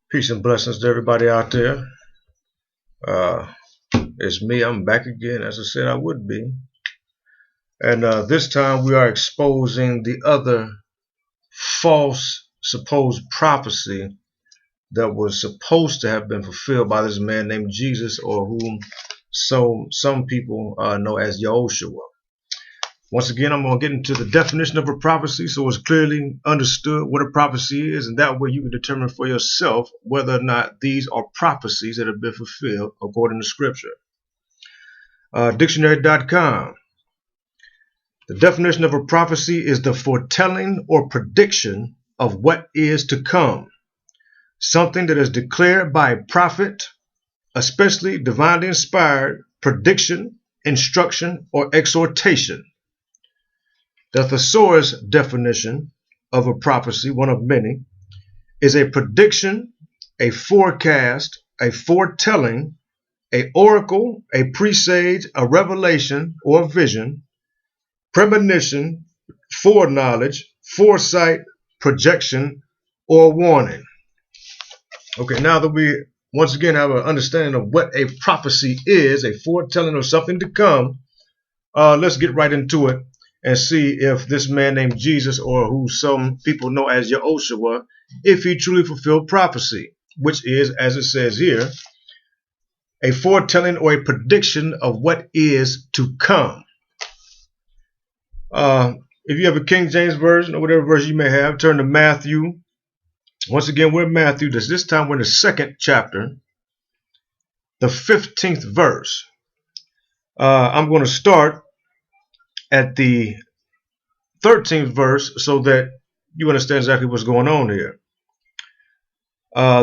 Peace and blessings to everybody out there. It's me. I'm back again, as I said I would be. And this time we are exposing the other false supposed prophecy that was supposed to have been fulfilled by this man named Jesus, or whom some people know as YHWH. Once again, I'm going to get into the definition of a prophecy so it's clearly understood what a prophecy is, and that way you can determine for yourself whether or not these are prophecies that have been fulfilled according to Scripture. Dictionary.com. The definition of a prophecy is the foretelling or prediction of what is to come, something that is declared by a prophet, especially divinely inspired prediction, instruction, or exhortation. The thesaurus definition of a prophecy, one of many, is a prediction, a forecast, a foretelling, a oracle, a presage, a revelation or vision, premonition, foreknowledge, foresight, projection, or warning. Okay, now that we once again have an understanding of what a prophecy is, a foretelling of something to come, let's get right into it and see if this man named Jesus, or who some people know as YHWH, if he truly fulfilled prophecy, which is, as it says here, a foretelling or a prediction of what is to come. If you have a King James version or whatever version you may have, turn to Matthew. Once again, we're in Matthew. This time we're in the 2nd chapter, the 15th verse. I'm going to start at the 13th verse so that you understand exactly what's going on here.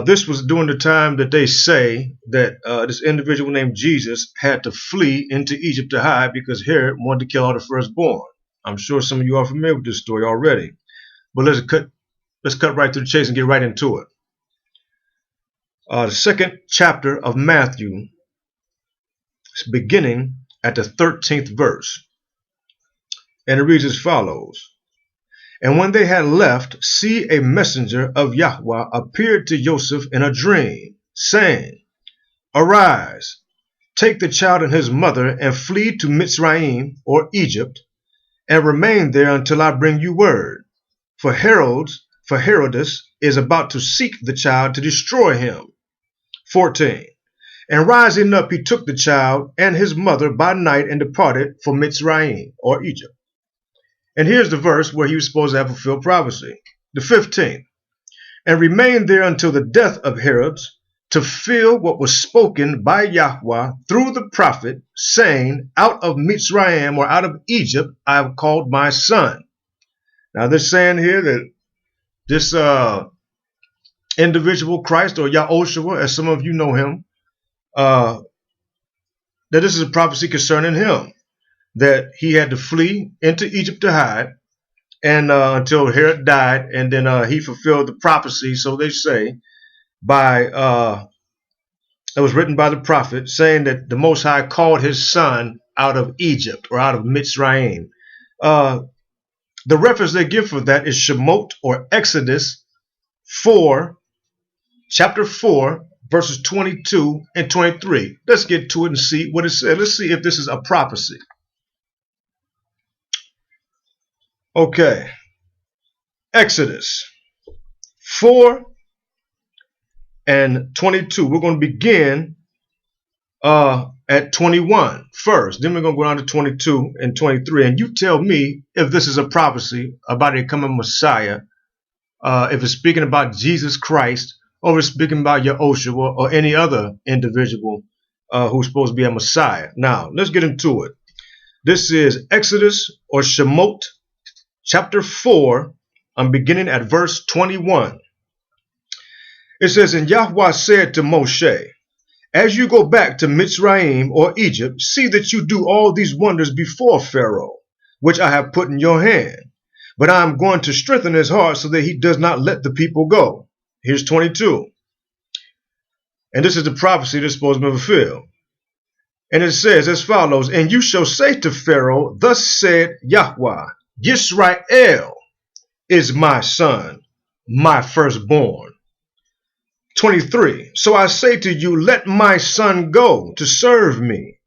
This was during the time that they say that this individual named Jesus had to flee into Egypt to hide because Herod wanted to kill all the firstborn. I'm sure some of you are familiar with this story already, but let's cut right to the chase and get right into it. The 2nd chapter of Matthew, beginning at the 13th verse. And it reads as follows. And when they had left, see, a messenger of Yahweh appeared to Joseph in a dream, saying, Arise, take the child and his mother, and flee to Mitzrayim, or Egypt, and remain there until I bring you word. For Herodes is about to seek the child to destroy him. 14. And rising up, he took the child and his mother by night and departed for Mitzrayim, or Egypt. And here's the verse where he was supposed to have fulfilled prophecy. The 15th. And remained there until the death of Herod, to fulfill what was spoken by Yahweh through the prophet, saying, Out of Mitzrayim, or out of Egypt, I have called my son. Now they're saying here that this individual, Christ, or YHWH, as some of you know him, that this is a prophecy concerning him, that he had to flee into Egypt to hide, and until Herod died, and then he fulfilled the prophecy, so they say, by it was written by the prophet, saying that the Most High called his son out of Egypt, or out of Mitzrayim. The reference they give for that is Shemot, or Exodus 4, chapter 4, verses 22 and 23. Let's get to it and see what it says. Let's see if this is a prophecy. Okay, Exodus 4 and 22. We're going to begin at 21 first. Then we're going to go down to 22 and 23. And you tell me if this is a prophecy about a coming Messiah, if it's speaking about Jesus Christ, or if it's speaking about YHWH or any other individual who's supposed to be a Messiah. Now, let's get into it. This is Exodus, or Shemot, chapter 4, I'm beginning at verse 21. It says, And Yahweh said to Moshe, As you go back to Mitzrayim, or Egypt, see that you do all these wonders before Pharaoh, which I have put in your hand. But I am going to strengthen his heart so that he does not let the people go. Here's 22. And this is the prophecy that's supposed to be fulfilled. And it says as follows, And you shall say to Pharaoh, Thus said Yahweh, Yisrael is my son, my firstborn. 23. So I say to you, let my son go to serve me.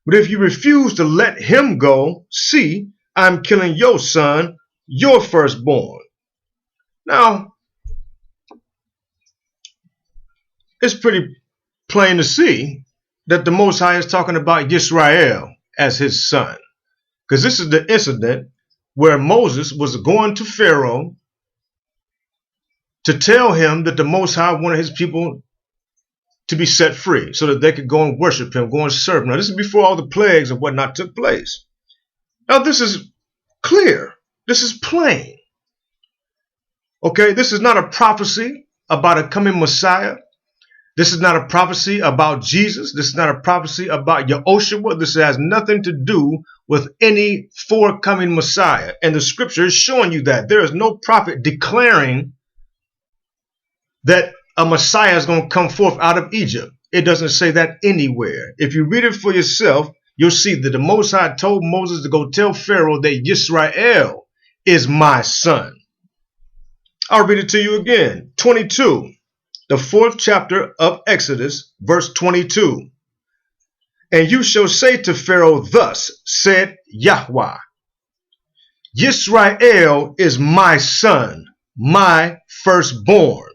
But if you refuse to let him go, see, I'm killing your son, your firstborn. Now, it's pretty plain to see that the Most High is talking about Yisrael as his son. Because this is the incident where Moses was going to Pharaoh to tell him that the Most High wanted his people to be set free so that they could go and worship him, go and serve him. Now, this is before all the plagues and whatnot took place. Now, this is clear. This is plain. Okay, this is not a prophecy about a coming Messiah. This is not a prophecy about Jesus. This is not a prophecy about YEHUDAH. This has nothing to do with any forthcoming Messiah. And the scripture is showing you that. There is no prophet declaring that a Messiah is going to come forth out of Egypt. It doesn't say that anywhere. If you read it for yourself, you'll see that the Most High told Moses to go tell Pharaoh that Yisrael is my son. I'll read it to you again. 22, the 4th chapter of Exodus, verse 22. And you shall say to Pharaoh, thus said YHWH, Yisrael is my son, my firstborn.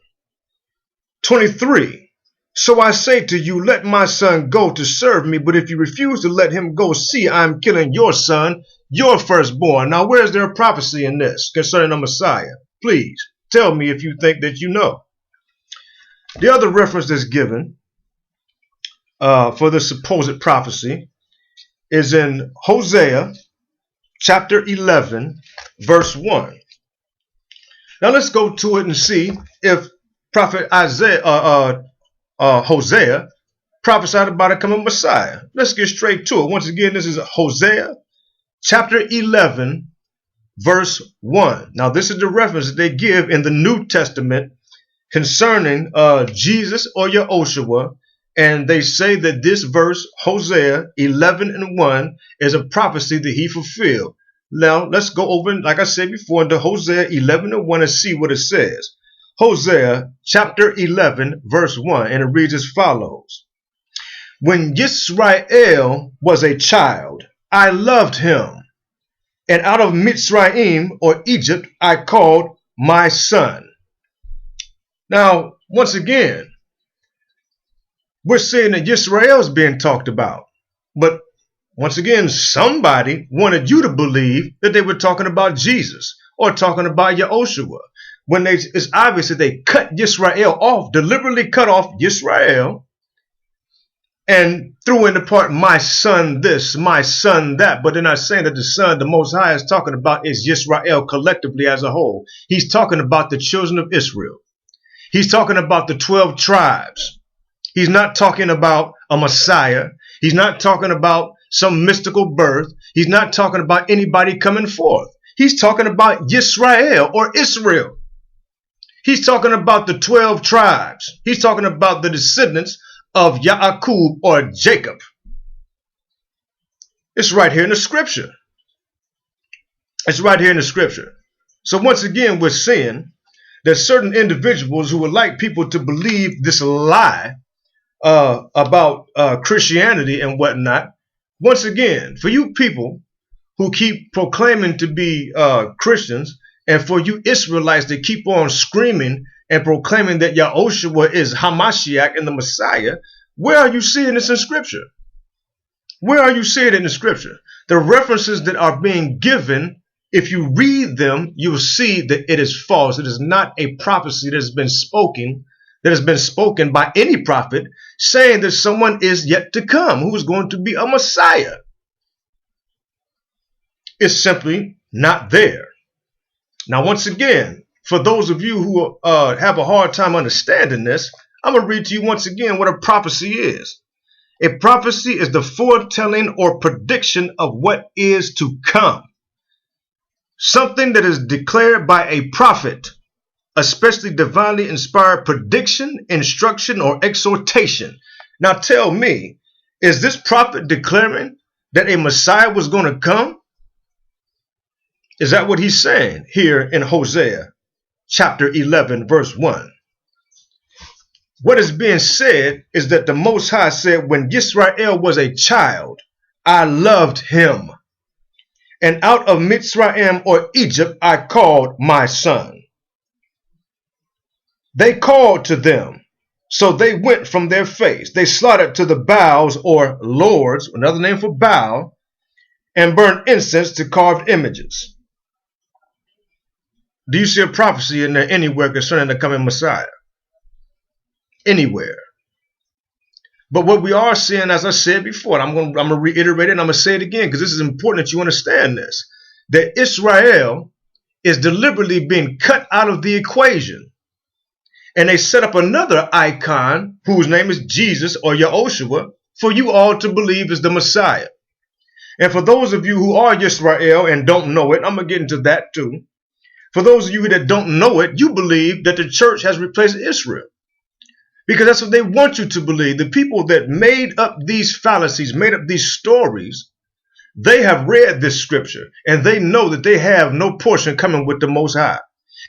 23. So I say to you, let my son go to serve me, but if you refuse to let him go, see, I am killing your son, your firstborn. Now, where is there a prophecy in this concerning a Messiah? Please tell me if you think that you know. The other reference that's given for the supposed prophecy is in Hosea chapter 11, verse 1. Now, let's go to it and see if Prophet Hosea prophesied about a coming Messiah. Let's get straight to it. Once again, this is Hosea chapter 11, verse 1. Now, this is the reference that they give in the New Testament concerning Jesus or YEHUDAH. And they say that this verse, Hosea 11 and 1, is a prophecy that he fulfilled. Now, let's go over, like I said before, into Hosea 11 and 1 and see what it says. Hosea chapter 11, verse 1, and it reads as follows. When Yisrael was a child, I loved him, and out of Mitzrayim, or Egypt, I called my son. Now, once again, we're seeing that Yisrael is being talked about. But once again, somebody wanted you to believe that they were talking about Jesus or talking about YEHUDAH. When it's obvious that they cut Yisrael off, deliberately cut off Yisrael, and threw in the part, my son this, my son that. But they're not saying that the son the Most High is talking about is Yisrael collectively as a whole. He's talking about the children of Israel. He's talking about the 12 tribes. He's not talking about a Messiah. He's not talking about some mystical birth. He's not talking about anybody coming forth. He's talking about Yisrael or Israel. He's talking about the 12 tribes. He's talking about the descendants of Yaakov or Jacob. It's right here in the scripture. It's right here in the scripture. So once again, we're seeing that certain individuals who would like people to believe this lie about Christianity and whatnot. Once again, for you people who keep proclaiming to be Christians, and for you Israelites that keep on screaming and proclaiming that YEHUDAH is Hamashiach and the Messiah, where are you seeing this in Scripture? Where are you seeing it in the Scripture? The references that are being given, if you read them, you'll see that it is false. It is not a prophecy that has been spoken by any prophet saying that someone is yet to come who is going to be a Messiah. It's simply not there. Now, once again, for those of you who have a hard time understanding this, I'm going to read to you once again what a prophecy is. A prophecy is the foretelling or prediction of what is to come. Something that is declared by a prophet, especially divinely inspired prediction, instruction, or exhortation. Now tell me, is this prophet declaring that a Messiah was going to come? Is that what he's saying here in Hosea chapter 11, verse 1? What is being said is that the Most High said, when Yisrael was a child, I loved him. And out of Mitzrayim or Egypt, I called my son. They called to them. So they went from their face. They slaughtered to the Baals or lords, another name for Baal, and burned incense to carved images. Do you see a prophecy in there anywhere concerning the coming Messiah? Anywhere. But what we are seeing, as I said before, and I'm going to reiterate it and I'm going to say it again because this is important that you understand this, that Israel is deliberately being cut out of the equation. And they set up another icon whose name is Jesus or YHWH for you all to believe is the Messiah. And for those of you who are Yisrael and don't know it, I'm going to get into that too. For those of you that don't know it, you believe that the church has replaced Israel. Because that's what they want you to believe. The people that made up these fallacies, made up these stories, they have read this scripture and they know that they have no portion coming with the Most High.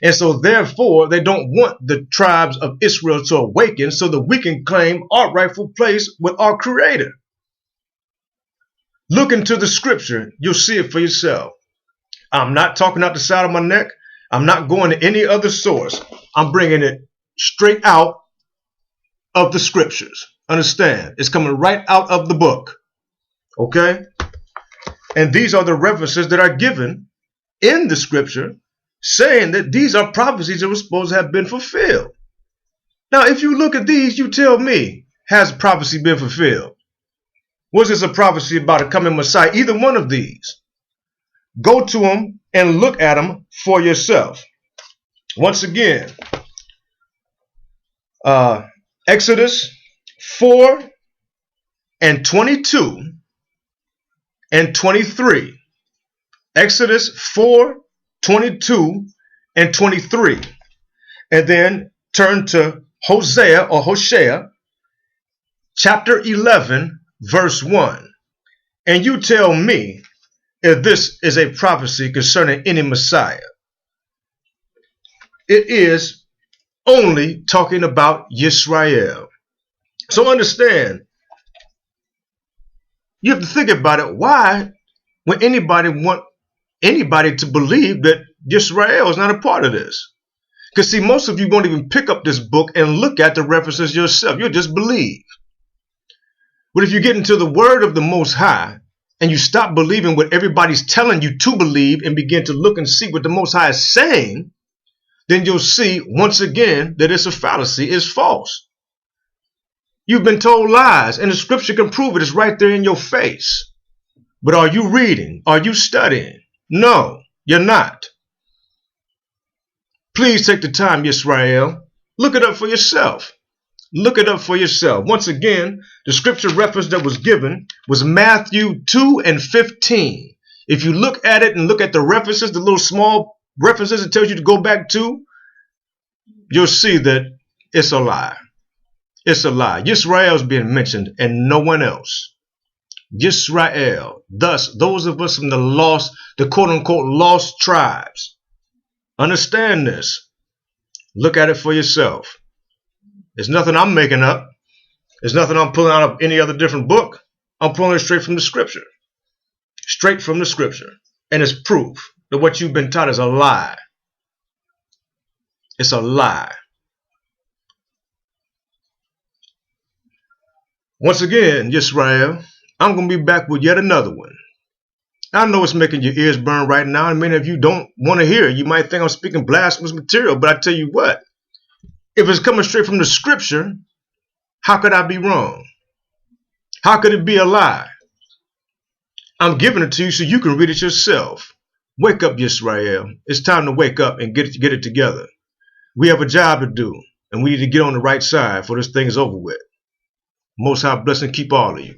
And so therefore, they don't want the tribes of Israel to awaken so that we can claim our rightful place with our Creator. Look into the scripture. You'll see it for yourself. I'm not talking out the side of my neck. I'm not going to any other source. I'm bringing it straight out of the scriptures. Understand? It's coming right out of the book. Okay? And these are the references that are given in the scripture saying that these are prophecies that were supposed to have been fulfilled. Now, if you look at these, you tell me, has prophecy been fulfilled? Was this a prophecy about a coming Messiah? Either one of these. Go to them and look at them for yourself. Once again, Exodus 4 and 22 and 23. Exodus 4, 22 and 23. And then turn to Hosea or Hosea chapter 11 verse 1. And you tell me if this is a prophecy concerning any Messiah. It is only talking about Yisrael. So understand, you have to think about it. Why would anybody want anybody to believe that Yisrael is not a part of this? Because see, most of you won't even pick up this book and look at the references yourself. You'll just believe. But if you get into the word of the Most High and you stop believing what everybody's telling you to believe and begin to look and see what the Most High is saying, then you'll see once again that it's a fallacy, it's false. You've been told lies and the scripture can prove it. It's right there in your face. But are you reading? Are you studying? No, you're not. Please take the time, Yisrael. Look it up for yourself. Look it up for yourself. Once again, the scripture reference that was given was Matthew 2 and 15. If you look at it and look at the references, the little small references it tells you to go back to, you'll see that it's a lie. It's a lie. Yisrael is being mentioned and no one else. Yisrael. Thus, those of us from the lost, the quote-unquote lost tribes. Understand this. Look at it for yourself. It's nothing I'm making up. It's nothing I'm pulling out of any other different book. I'm pulling it straight from the scripture. Straight from the scripture. And it's proof that what you've been taught is a lie. It's a lie. Once again, Yisrael, I'm going to be back with yet another one. I know it's making your ears burn right now, and many of you don't want to hear it. You might think I'm speaking blasphemous material, but I tell you what, if it's coming straight from the scripture, how could I be wrong? How could it be a lie? I'm giving it to you so you can read it yourself. Wake up, Yisrael. It's time to wake up and get it together. We have a job to do, and we need to get on the right side before this thing is over with. Most High bless and keep all of you.